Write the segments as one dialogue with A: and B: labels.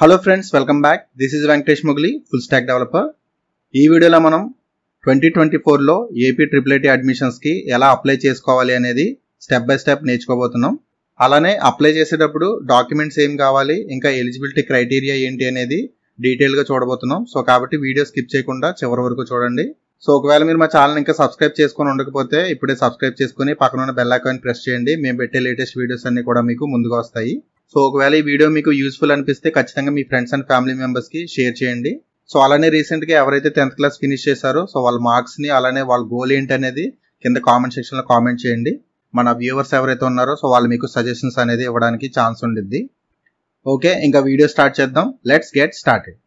A: Hello friends, welcome back. This is Venkatesh Mogili, full stack developer. ఈ వీడియోలో మనం 2024లో AP triple IT అడ్మిషన్స్కి ఎలా apply చేసుకోవాలి అనేది స్టెప్ బై స్టెప్ నేర్చుకోబోతున్నాం. అలానే అప్లై చేసేటప్పుడు డాక్యుమెంట్స్ ఏం కావాలి, ఇంకా ఎలిజిబిలిటీ క్రైటీరియా ఏంటి అనేది డీటెయిల్గా చూడబోతున్నాం. సో కాబట్టి వీడియో స్కిప్ చేయకుండా చివరి వరకు చూడండి. సో ఒకవేళ మీరు మా ఛానల్ ఇంకా సబ్స్క్రైబ్ చేసుకొని ఉండకపోతే ఇప్పుడే సబ్స్క్రైబ్ చేసుకుని పక్కన ఉన్న బెల్ ఐకాన్ ప్రెస్ చేయండి. మేము పెట్టే లేటెస్ట్ వీడియోస్ అన్ని కూడా మీకు ముందుగా వస్తాయి. సో ఒకవేళ ఈ వీడియో మీకు యూస్ఫుల్ అనిపిస్తే ఖచ్చితంగా మీ ఫ్రెండ్స్ అండ్ ఫ్యామిలీ మెంబర్స్కి షేర్ చేయండి. సో అలానే రీసెంట్గా ఎవరైతే 10th క్లాస్ ఫినిష్ చేశారో సో వాళ్ళ మార్క్స్ని అలానే వాళ్ళ గోల్ ఏంటి అనేది కింద కామెంట్ సెక్షన్లో కామెంట్ చేయండి. మన వ్యూవర్స్ ఎవరైతే ఉన్నారో సో వాళ్ళు మీకు సజెషన్స్ అనేది ఇవ్వడానికి ఛాన్స్ ఉండిద్ది. ఓకే, ఇంకా వీడియో స్టార్ట్ చేద్దాం. Let's get started.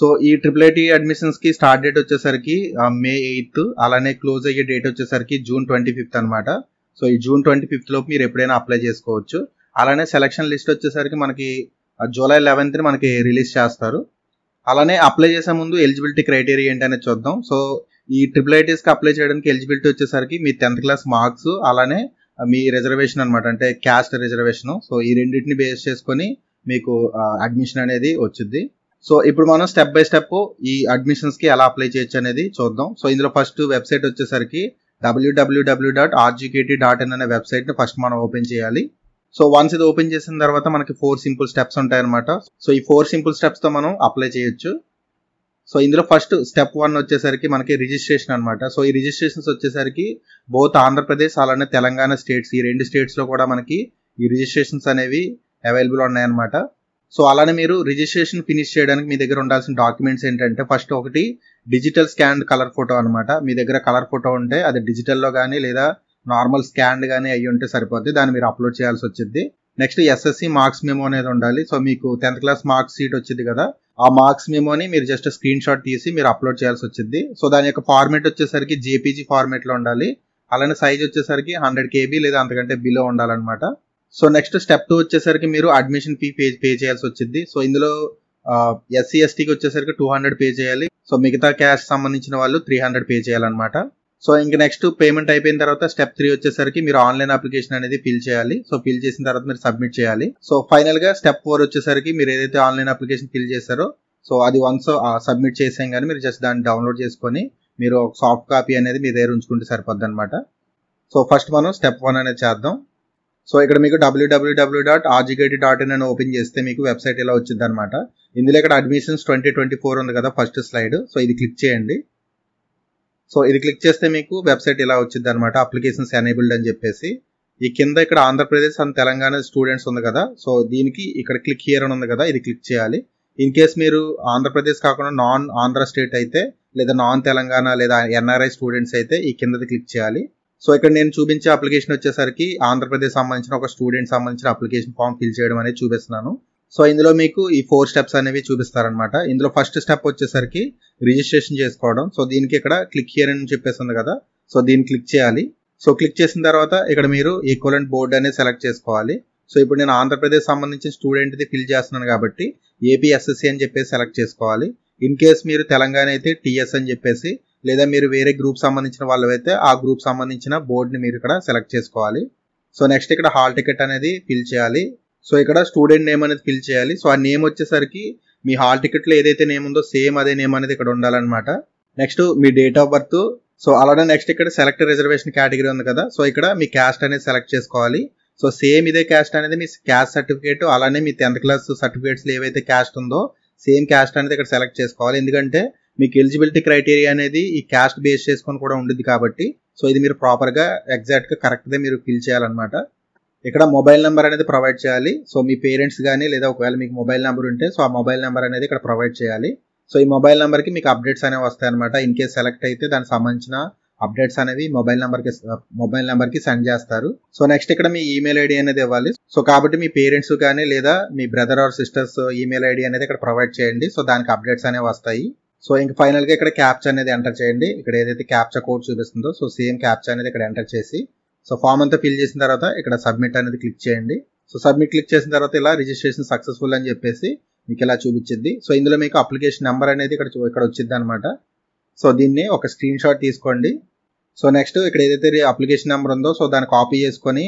A: సో ఈ ట్రిపుల్ ఐటీ అడ్మిషన్స్ కి స్టార్ట్ డేట్ వచ్చేసరికి May 8th, అలానే క్లోజ్ అయ్యే డేట్ వచ్చేసరికి June 25th అనమాట. సో ఈ June 25th లోపు మీరు ఎప్పుడైనా అప్లై చేసుకోవచ్చు. అలానే సెలక్షన్ లిస్ట్ వచ్చేసరికి మనకి July 11th మనకి రిలీజ్ చేస్తారు. అలానే అప్లై చేసే ముందు ఎలిజిబిలిటీ క్రైటీరియా ఏంటనేది చూద్దాం. సో ఈ ట్రిపుల్ ఐటీస్కి అప్లై చేయడానికి ఎలిజిబిలిటీ వచ్చేసరికి మీ 10th క్లాస్ మార్క్స్ అలానే మీ రిజర్వేషన్ అనమాట, అంటే క్యాస్ట్ రిజర్వేషన్. సో ఈ రెండింటిని బేస్ చేసుకొని మీకు అడ్మిషన్ అనేది వచ్చింది. సో ఇప్పుడు మనం స్టెప్ బై స్టెప్ ఈ అడ్మిషన్స్ కి ఎలా అప్లై చేయొచ్చు అనేది చూద్దాం. సో ఇందులో ఫస్ట్ వెబ్సైట్ వచ్చేసరికి www.rgkt.in అనే వెబ్సైట్ ని ఫస్ట్ మనం ఓపెన్ చేయాలి. సో వన్స్ ఇది ఓపెన్ చేసిన తర్వాత మనకి 4 సింపుల్ స్టెప్స్ ఉంటాయి అనమాట. సో ఈ 4 సింపుల్ స్టెప్స్ తో మనం అప్లై చేయొచ్చు. సో ఇందులో ఫస్ట్ స్టెప్ 1 వచ్చేసరికి మనకి రిజిస్ట్రేషన్ అనమాట. సో ఈ రిజిస్ట్రేషన్స్ వచ్చేసరికి బోత్ ఆంధ్రప్రదేశ్ అలానే తెలంగాణ స్టేట్స్, ఈ రెండు స్టేట్స్ లో కూడా మనకి ఈ రిజిస్ట్రేషన్స్ అనేవి అవైలబుల్ ఉన్నాయన్నమాట. సో అలానే మీరు రిజిస్ట్రేషన్ ఫినిష్ చేయడానికి మీ దగ్గర ఉండాల్సిన డాక్యుమెంట్స్ ఏంటంటే ఫస్ట్ ఒకటి డిజిటల్ స్కాన్ కలర్ ఫోటో అనమాట. మీ దగ్గర కలర్ ఫోటో ఉంటే అది డిజిటల్లో కానీ లేదా నార్మల్ స్కాన్ కానీ అయ్యి ఉంటే సరిపోద్ది, దాన్ని మీరు అప్లోడ్ చేయాల్సి వచ్చింది. నెక్స్ట్ SSC మార్క్స్ మెమో అనేది ఉండాలి. సో మీకు 10th క్లాస్ మార్క్స్ షీట్ వచ్చింది కదా, ఆ మార్క్స్ మెమోని మీరు జస్ట్ స్క్రీన్ షాట్ తీసి మీరు అప్లోడ్ చేయాల్సి వచ్చింది. సో దాని యొక్క ఫార్మేట్ వచ్చేసరికి JPG ఫార్మేట్లో ఉండాలి. అలానే సైజ్ వచ్చేసరికి 100 KB లేదా అంతకంటే బిలో ఉండాలన్నమాట. సో నెక్స్ట్ స్టెప్ 2 వచ్చేసరికి మీరు అడ్మిషన్ ఫీ పే చేయాల్సి వచ్చింది. సో ఇందులో SC STకి వచ్చేసరికి 200 పే చేయాలి. సో మిగతా క్యాస్ట్ సంబంధించిన వాళ్ళు 300 పే చేయాలన్నమాట. సో ఇంక నెక్స్ట్ పేమెంట్ అయిపోయిన తర్వాత స్టెప్ 3 వచ్చేసరికి మీరు ఆన్లైన్ అప్లికేషన్ అనేది ఫిల్ చేయాలి. సో ఫిల్ చేసిన తర్వాత మీరు సబ్మిట్ చేయాలి. సో ఫైనల్ గా స్టెప్ 4 వచ్చేసరికి మీరు ఏదైతే ఆన్లైన్ అప్లికేషన్ ఫిల్ చేశారో సో అది వన్స్ సబ్మిట్ చేసాం కానీ మీరు జస్ట్ దాన్ని డౌన్లోడ్ చేసుకొని మీరు ఒక సాఫ్ట్ కాపీ అనేది మీ దగ్గర ఉంచుకుంటే సరిపోద్ది అనమాట. సో ఫస్ట్ మనం స్టెప్ 1 అనేది చేద్దాం. సో ఇక్కడ మీకు www.rgkt.in అని ఓపెన్ చేస్తే మీకు వెబ్సైట్ ఇలా వచ్చింది అనమాట. ఇందులో ఇక్కడ అడ్మిషన్స్ 2024 ఉంది కదా ఫస్ట్ స్లైడ్. సో ఇది క్లిక్ చేయండి. సో ఇది క్లిక్ చేస్తే మీకు వెబ్సైట్ ఇలా వచ్చింది అనమాట, అప్లికేషన్స్ ఎనేబుల్డ్ అని చెప్పేసి. ఈ కింద ఇక్కడ ఆంధ్రప్రదేశ్ అండ్ తెలంగాణ స్టూడెంట్స్ ఉంది కదా, సో దీనికి ఇక్కడ క్లిక్ హియర్ అని ఉంది కదా, ఇది క్లిక్ చేయాలి. ఇన్ కేస్ మీరు ఆంధ్రప్రదేశ్ కాకుండా నాన్ ఆంధ్ర స్టేట్ అయితే లేదా నాన్ తెలంగాణ లేదా NRI స్టూడెంట్స్ అయితే ఈ కిందది క్లిక్ చేయాలి. సో ఇక్కడ నేను చూపించే అప్లికేషన్ వచ్చేసరికి ఆంధ్రప్రదేశ్ సంబంధించిన ఒక స్టూడెంట్ సంబంధించిన అప్లికేషన్ ఫామ్ ఫిల్ చేయడం అనేది చూపిస్తున్నాను. సో ఇందులో మీకు ఈ 4 స్టెప్స్ అనేవి చూపిస్తారనమాట. ఇందులో ఫస్ట్ స్టెప్ వచ్చేసరికి రిజిస్ట్రేషన్ చేసుకోవడం. సో దీనికి ఇక్కడ క్లిక్ హియర్ అని చెప్పేస్తుంది కదా, సో దీన్ని క్లిక్ చేయాలి. సో క్లిక్ చేసిన తర్వాత ఇక్కడ మీరు ఈక్వలెంట్ బోర్డ్ అనేది సెలెక్ట్ చేసుకోవాలి. సో ఇప్పుడు నేను ఆంధ్రప్రదేశ్ సంబంధించిన స్టూడెంట్ది ఫిల్ చేస్తున్నాను కాబట్టి ఏపీ SSC అని చెప్పేసి సెలెక్ట్ చేసుకోవాలి. ఇన్ కేస్ మీరు తెలంగాణ అయితే TS అని చెప్పేసి, లేదా మీరు వేరే గ్రూప్ సంబంధించిన వాళ్ళు అయితే ఆ గ్రూప్ సంబంధించిన బోర్డుని మీరు ఇక్కడ సెలెక్ట్ చేసుకోవాలి. సో నెక్స్ట్ ఇక్కడ హాల్ టికెట్ అనేది ఫిల్ చేయాలి. సో ఇక్కడ స్టూడెంట్ నేమ్ అనేది ఫిల్ చేయాలి. సో ఆ నేమ్ వచ్చేసరికి మీ హాల్ టికెట్లో ఏదైతే నేమ్ ఉందో సేమ్ అదే నేమ్ అనేది ఇక్కడ ఉండాలన్నమాట. Next me date of birth. So అలానే నెక్స్ట్ ఇక్కడ సెలెక్ట్ రిజర్వేషన్ కేటగిరీ ఉంది కదా, సో ఇక్కడ మీ క్యాస్ట్ అనేది సెలెక్ట్ చేసుకోవాలి. సో సేమ్ ఇదే క్యాస్ట్ అనేది మీ క్యాస్ట్ సర్టిఫికేట్ అలానే మీ 10th క్లాస్ సర్టిఫికేట్స్లో ఏవైతే క్యాస్ట్ ఉందో సేమ్ క్యాస్ట్ అనేది ఇక్కడ సెలెక్ట్ చేసుకోవాలి. ఎందుకంటే మీకు ఎలిజిబిలిటీ క్రైటీరియా అనేది ఈ క్యాస్ట్ బేస్ చేసుకొని కూడా ఉంటుంది కాబట్టి సో ఇది మీరు ప్రాపర్గా ఎగ్జాక్ట్గా కరెక్ట్గా మీరు ఫిల్ చేయాలన్నమాట. ఇక్కడ మొబైల్ నెంబర్ అనేది ప్రొవైడ్ చేయాలి. సో మీ పేరెంట్స్ కానీ లేదా ఒకవేళ మీకు మొబైల్ నెంబర్ ఉంటే సో ఆ మొబైల్ నెంబర్ అనేది ఇక్కడ ప్రొవైడ్ చేయాలి. సో ఈ మొబైల్ నెంబర్కి మీకు అప్డేట్స్ అనేవి వస్తాయి అనమాట. ఇన్ కేస్ సెలెక్ట్ అయితే దానికి సంబంధించిన అప్డేట్స్ అనేవి మొబైల్ నెంబర్కి సెండ్ చేస్తారు. సో నెక్స్ట్ ఇక్కడ మీ ఈమెయిల్ ఐడి అనేది ఇవ్వాలి. సో కాబట్టి మీ పేరెంట్స్ కానీ లేదా మీ brother or sisters email ID అనేది ఇక్కడ ప్రొవైడ్ చేయండి. సో దానికి అప్డేట్స్ అనేవి వస్తాయి. సో ఇంక ఫైనల్ గా ఇక్కడ క్యాప్చా అనేది ఎంటర్ చేయండి. ఇక్కడ ఏదైతే క్యాప్చా కోడ్ చూపిస్తుందో సో సేమ్ క్యాప్చా అనేది ఇక్కడ ఎంటర్ చేసి సో ఫామ్ అంతా ఫిల్ చేసిన తర్వాత ఇక్కడ సబ్మిట్ అనేది క్లిక్ చేయండి. సో సబ్మిట్ క్లిక్ చేసిన తర్వాత ఇలా రిజిస్ట్రేషన్ సక్సెస్ఫుల్ అని చెప్పేసి మీకు ఇలా చూపించింది. సో ఇందులో మీకు అప్లికేషన్ నెంబర్ అనేది ఇక్కడ వచ్చింది అనమాట. సో దీన్ని ఒక స్క్రీన్ షాట్ తీసుకోండి. సో నెక్స్ట్ ఇక్కడ ఏదైతే అప్లికేషన్ నెంబర్ ఉందో సో దాన్ని కాపీ చేసుకొని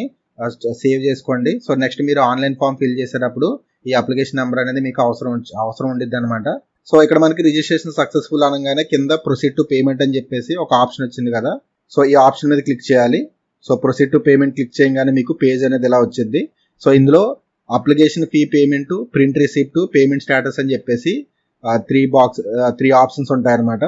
A: సేవ్ చేసుకోండి. సో నెక్స్ట్ మీరు ఆన్లైన్ ఫామ్ ఫిల్ చేసేటప్పుడు ఈ అప్లికేషన్ నెంబర్ అనేది మీకు అవసరం ఉండిద్ది అనమాట. సో ఇక్కడ మనకి రిజిస్ట్రేషన్ సక్సెస్ఫుల్ అనగానే కింద ప్రొసీడ్ టు పేమెంట్ అని చెప్పేసి ఒక ఆప్షన్ వచ్చింది కదా. సో ఈ ఆప్షన్ మీద క్లిక్ చేయాలి. So proceed to payment click చేయగానే మీకు పేజ్ అనేది ఇలా వచ్చింది. సో ఇందులో application fee payment, print receipt, payment status అని చెప్పేసి 3 ఆప్షన్స్ ఉంటాయన్నమాట.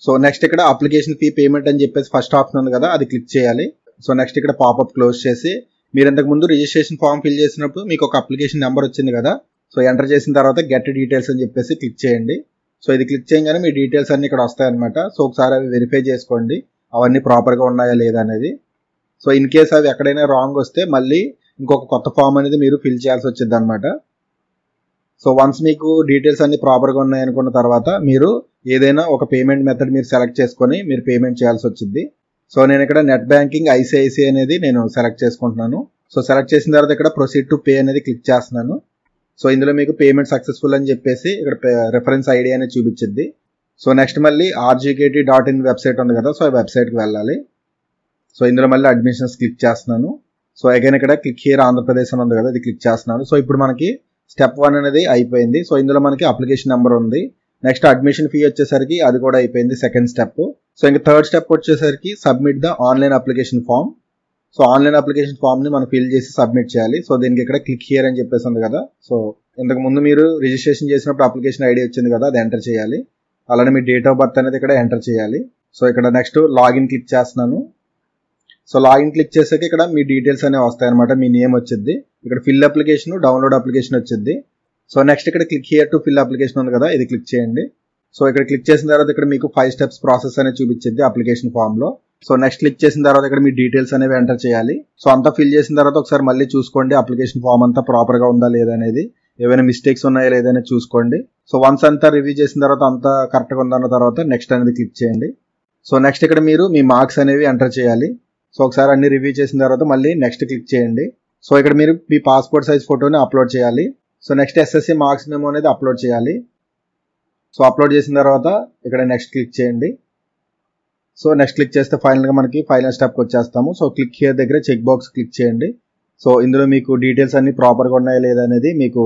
A: సో నెక్స్ట్ ఇక్కడ అప్లికేషన్ ఫీ పేమెంట్ అని చెప్పేసి ఫస్ట్ ఆప్షన్ ఉంది కదా, అది క్లిక్ చేయాలి. సో నెక్స్ట్ ఇక్కడ పాపప్ క్లోజ్ చేసి మీరు ఇంతకు ముందు రిజిస్ట్రేషన్ ఫామ్ ఫిల్ చేసినప్పుడు మీకు ఒక అప్లికేషన్ నెంబర్ వచ్చింది కదా, సో ఎంటర్ చేసిన తర్వాత గెట్ డీటెయిల్స్ అని చెప్పేసి క్లిక్ చేయండి. సో ఇది క్లిక్ చేయగానే మీ డీటెయిల్స్ అన్ని ఇక్కడ వస్తాయన్నమాట. సో ఒకసారి అవి వెరిఫై చేసుకోండి అవన్నీ ప్రాపర్గా ఉన్నాయా లేదా అనేది. సో ఇన్ కేస్ అవి ఎక్కడైనా రాంగ్ వస్తే మళ్ళీ ఇంకొక కొత్త ఫామ్ అనేది మీరు ఫిల్ చేయాల్సి వచ్చింది అనమాట. సో వన్స్ మీకు డీటెయిల్స్ అన్ని ప్రాపర్గా ఉన్నాయనుకున్న తర్వాత మీరు ఏదైనా ఒక పేమెంట్ మెథడ్ మీరు సెలెక్ట్ చేసుకొని మీరు పేమెంట్ చేయాల్సి వచ్చింది. సో నేను ఇక్కడ నెట్ బ్యాంకింగ్ ఐసిఐసిఐ అనేది నేను సెలెక్ట్ చేసుకుంటున్నాను. సో సెలెక్ట్ చేసిన తర్వాత ఇక్కడ ప్రొసీడ్ టు పే అనేది క్లిక్ చేస్తున్నాను. సో ఇందులో మీకు పేమెంట్ సక్సెస్ఫుల్ అని చెప్పేసి ఇక్కడ రెఫరెన్స్ ఐడి అనేది చూపించింది. సో నెక్స్ట్ మళ్ళీ rgkt.in వెబ్సైట్ ఉంది కదా, సో ఆ వెబ్సైట్కి వెళ్ళాలి. సో ఇందులో మళ్ళీ అడ్మిషన్స్ క్లిక్ చేస్తున్నాను. సో అగైన్ ఇక్కడ క్లిక్ హియర్ ఆంధ్రప్రదేశ్ అని ఉంది కదా, అది క్లిక్ చేస్తున్నాను. సో ఇప్పుడు మనకి స్టెప్ 1 అనేది అయిపోయింది. సో ఇందులో మనకి అప్లికేషన్ నెంబర్ ఉంది. నెక్స్ట్ అడ్మిషన్ ఫీ వచ్చేసరికి అది కూడా అయిపోయింది, సెకండ్ స్టెప్. సో ఇంకా థర్డ్ స్టెప్ వచ్చేసరికి submit the online application form. So online application form ని మనం ఫిల్ చేసి సబ్మిట్ చేయాలి. సో దీనికి ఇక్కడ క్లిక్ హియర్ అని చెప్పేసి ఉంది కదా. సో ఇంతకు ముందు మీరు రిజిస్ట్రేషన్ చేసినప్పుడు అప్లికేషన్ ఐడి వచ్చింది కదా, అది ఎంటర్ చేయాలి. అలానే మీ డేట్ ఆఫ్ బర్త్ అనేది ఇక్కడ ఎంటర్ చేయాలి. సో ఇక్కడ నెక్స్ట్ లాగిన్ క్లిక్ చేస్తున్నాను. సో లాగిన్ క్లిక్ చేసాక ఇక్కడ మీ డీటెయిల్స్ అనేవి వస్తాయి అనమాట. మీ నేమ్ వచ్చింది, ఇక్కడ ఫిల్ అప్లికేషన్, డౌన్లోడ్ అప్లికేషన్ వచ్చింది. సో నెక్స్ట్ ఇక్కడ click here to fill application ఉంది కదా, ఇది క్లిక్ చేయండి. సో ఇక్కడ క్లిక్ చేసిన తర్వాత ఇక్కడ మీకు 5 స్టెప్స్ ప్రాసెస్ అనేది చూపించింది అప్లికేషన్ ఫామ్ లో. సో నెక్స్ట్ క్లిక్ చేసిన తర్వాత ఇక్కడ మీ డీటెయిల్స్ అనేవి ఎంటర్ చేయాలి. సో అంతా ఫిల్ చేసిన తర్వాత ఒకసారి మళ్ళీ చూసుకోండి అప్లికేషన్ ఫామ్ అంతా ప్రాపర్ గా ఉందా లేదా అనేది, ఏమైనా మిస్టేక్స్ ఉన్నాయా లేదా అనేది చూసుకోండి. సో వన్స్ అంతా రివ్యూ చేసిన తర్వాత అంతా కరెక్ట్ గా ఉందన్న తర్వాత నెక్స్ట్ అనేది క్లిక్ చేయండి. సో నెక్స్ట్ ఇక్కడ మీరు మీ మార్క్స్ అనేవి ఎంటర్ చేయాలి. సో ఒకసారి అన్ని రివ్యూ చేసిన తర్వాత మళ్ళీ నెక్స్ట్ క్లిక్ చేయండి. సో ఇక్కడ మీరు మీ పాస్పోర్ట్ సైజ్ ఫోటోని అప్లోడ్ చేయాలి. So next SSC marks memo అనేది అప్లోడ్ చేయాలి. సో అప్లోడ్ చేసిన తర్వాత ఇక్కడ నెక్స్ట్ క్లిక్ చేయండి. సో నెక్స్ట్ క్లిక్ చేస్తే ఫైనల్గా మనకి ఫైనల్ స్టెప్కి వచ్చేస్తాము. సో క్లిక్ హియర్ దగ్గర చెక్ బాక్స్ క్లిక్ చేయండి. సో ఇందులో మీకు డీటెయిల్స్ అన్ని ప్రాపర్గా ఉన్నాయా లేదా అనేది మీకు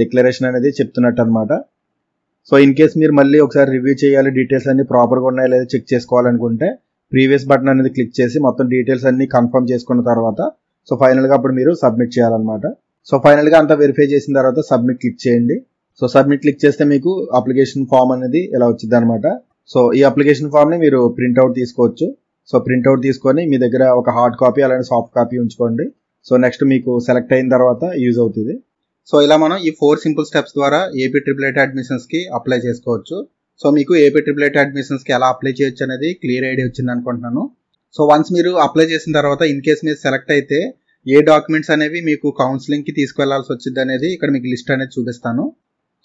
A: డిక్లరేషన్ అనేది చెప్తున్నట్టు అనమాట. సో ఇన్ కేస్ మీరు మళ్ళీ ఒకసారి రివ్యూ చేయాలి, డీటెయిల్స్ అన్ని ప్రాపర్గా ఉన్నాయా లేదా చెక్ చేసుకోవాలనుకుంటే ప్రీవియస్ బటన్ అనేది క్లిక్ చేసి మొత్తం డీటెయిల్స్ అన్ని కన్ఫర్మ్ చేసుకున్న తర్వాత సో ఫైనల్గా అప్పుడు మీరు సబ్మిట్ చేయాలన్నమాట. సో ఫైనల్గా అంతా వెరిఫై చేసిన తర్వాత సబ్మిట్ క్లిక్ చేయండి. సో సబ్మిట్ క్లిక్ చేస్తే మీకు అప్లికేషన్ ఫామ్ అనేది ఇలా వచ్చింది అనమాట. సో ఈ అప్లికేషన్ ఫామ్ ని మీరు ప్రింట్అవుట్ తీసుకోవచ్చు. సో ప్రింట్అవుట్ తీసుకొని మీ దగ్గర ఒక హార్డ్ కాపీ అలానే సాఫ్ట్ కాపీ ఉంచుకోండి. సో నెక్స్ట్ మీకు సెలెక్ట్ అయిన తర్వాత యూజ్ అవుతుంది. సో ఇలా మనం ఈ 4 సింపుల్ స్టెప్స్ ద్వారా ఏపీఐఐటీ అడ్మిషన్స్ కి అప్లై చేసుకోవచ్చు. సో మీకు ఏపీఐఐటీ అడ్మిషన్స్ కి ఎలా అప్లై చేయొచ్చు అనేది క్లియర్ ఐడియా వచ్చింది అనుకుంటున్నాను. సో వన్స్ మీరు అప్లై చేసిన తర్వాత ఇన్ కేస్ మీరు సెలెక్ట్ అయితే ఏ డాక్యుమెంట్స్ అనేవి మీకు కౌన్సిలింగ్ కి తీసుకెళ్లాల్సి వచ్చింది అనేది ఇక్కడ మీకు లిస్ట్ అనేది చూపిస్తాను.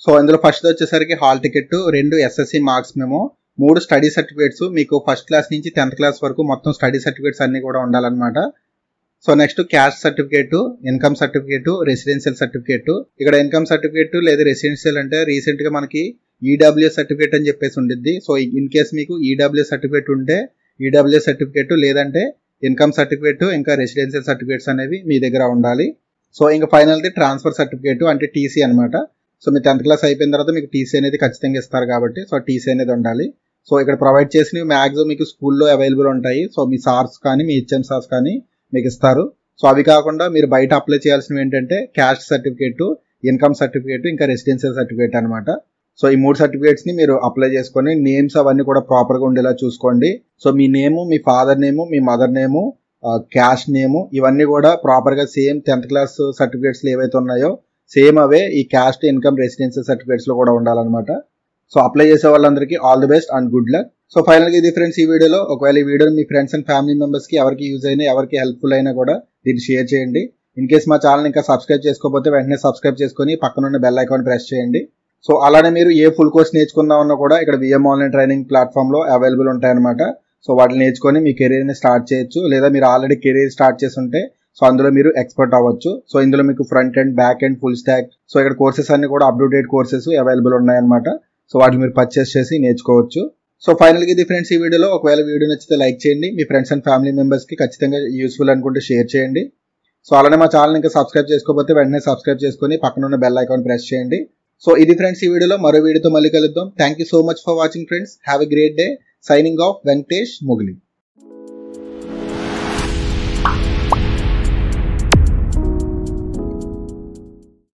A: సో ఇందులో ఫస్ట్ వచ్చేసరికి hall ticket, 2 SSC marks memo, 3 study certificates, మీకు ఫస్ట్ క్లాస్ నుంచి 10th క్లాస్ వరకు మొత్తం స్టడీ సర్టిఫికేట్స్ అన్ని కూడా ఉండాలన్నమాట. So next caste certificate, income certificate, residential certificate. ఇక్కడ ఇన్కమ్ సర్టిఫికేట్ లేదా రెసిడెన్షియల్ అంటే రీసెంట్ గా మనకి ఈడబ్ల్యూఎస్ సర్టిఫికేట్ అని చెప్పేసి ఉండిద్ది. సో ఇన్ కేస్ మీకు ఈడబ్ల్యూఎస్ సర్టిఫికేట్ ఉంటే ఈడబ్ల్యూఎస్ సర్టిఫికేట్, లేదంటే ఇన్కమ్ సర్టిఫికేట్ ఇంకా రెసిడెన్షియల్ సర్టిఫికేట్స్ అనేవి మీ దగ్గర ఉండాలి. సో ఇంకా ఫైనల్ది ట్రాన్స్ఫర్ సర్టిఫికేట్ అంటే టీసీ అనమాట. సో మీ 10th క్లాస్ అయిపోయిన తర్వాత మీకు టీసీ అనేది ఖచ్చితంగా ఇస్తారు కాబట్టి సో టీసీ అనేది ఉండాలి. సో ఇక్కడ ప్రొవైడ్ చేసినవి మ్యాక్సిమం మీకు స్కూల్లో అవైలబుల్ ఉంటాయి. సో మీ సార్స్ కానీ మీ హెచ్ఎం సార్స్ కానీ మీకు ఇస్తారు. సో అవి కాకుండా మీరు బయట అప్లై చేయాల్సినవి ఏంటంటే క్యాస్ట్ సర్టిఫికేట్, ఇన్కమ్ సర్టిఫికేట్ ఇంకా రెసిడెన్షియల్ సర్టిఫికేట్ అనమాట. సో ఈ 3 సర్టిఫికేట్స్ ని మీరు అప్లై చేసుకొని నేమ్స్ అవన్నీ కూడా ప్రాపర్ గా ఉండేలా చూసుకోండి. సో మీ నేము, మీ ఫాదర్ నేము, మీ మదర్ నేము, క్యాస్ట్ నేము ఇవన్నీ కూడా ప్రాపర్ గా సేమ్ 10th క్లాస్ సర్టిఫికేట్స్ ఏవైతే ఉన్నాయో సేమ్ అవే ఈ క్యాస్ట్, ఇన్కమ్, రెసిడెన్షియల్ సర్టిఫికేట్స్ లో కూడా ఉండాలన్నమాట. సో అప్లై చేసే వాళ్ళందరికీ all the best and good luck. So final గా ఇది ఫ్రెండ్స్ ఈ వీడియోలో. ఒకవేళ ఈ video me friends and family members కి ఎవరికి యూజ్ అయినా, ఎవరికి హెల్ప్ఫుల్ అయినా కూడా దీన్ని షేర్ చేయండి. ఇన్ కేస్ మా ఛానల్ ఇంకా సబ్స్క్రైబ్ చేసుకోకపోతే వెంటనే సబ్స్క్రైబ్ చేసుకొని పక్కన ఉన్న బెల్ ఐకాన్ ప్రెస్ చేయండి. సో అలానే మీరు ఏ ఫుల్ కోర్స్ నేర్చుకుందామన్నా కూడా ఇక్కడ విఎం ఆన్లైన్ ట్రైనింగ్ ప్లాట్ఫామ్ లో అవైలబుల్ ఉంటాయన్నమాట. సో వాటిని నేర్చుకొని మీ కెరీర్ ని స్టార్ట్ చేయొచ్చు, లేదా మీరు ఆల్రెడీ కెరీర్ స్టార్ట్ చేసి ఉంటే సో అందులో మీరు ఎక్స్పర్ట్ అవ్వచ్చు. సో ఇందులో మీకు front end, back end, full stock, so ఇక్కడ కోర్సెస్ అన్ని కూడా up to date courses available ఉన్నాయన్నమాట. సో వాటిని మీరు పర్చేస్ చేసి నేర్చుకోవచ్చు. సో ఫైనల్గా ఇది ఫ్రెండ్స్ ఈ వీడియోలో. ఒకవేళ వీడియో నచ్చితే లైక్ చేయండి, మీ ఫ్రెండ్స్ అండ్ ఫ్యామిలీ మెంబర్స్కి ఖచ్చితంగా యూస్ఫుల్ అనుకుంటే షేర్ చేయండి. సో అలానే మా ఛానల్ ఇంకా సబ్స్క్రైబ్ చేసుకోకపోతే వెంటనే సబ్స్క్రైబ్ చేసుకొని పక్కన ఉన్న బెల్ ఐకాన్ ప్రెస్ చేయండి. సో ఇది ఫ్రెండ్స్ ఈ వీడియోలో. మరో వీడియోతో మళ్ళీ కలుద్దాం. Thank you so much for watching friends. Have a great day. Signing off Venkatesh Mogili.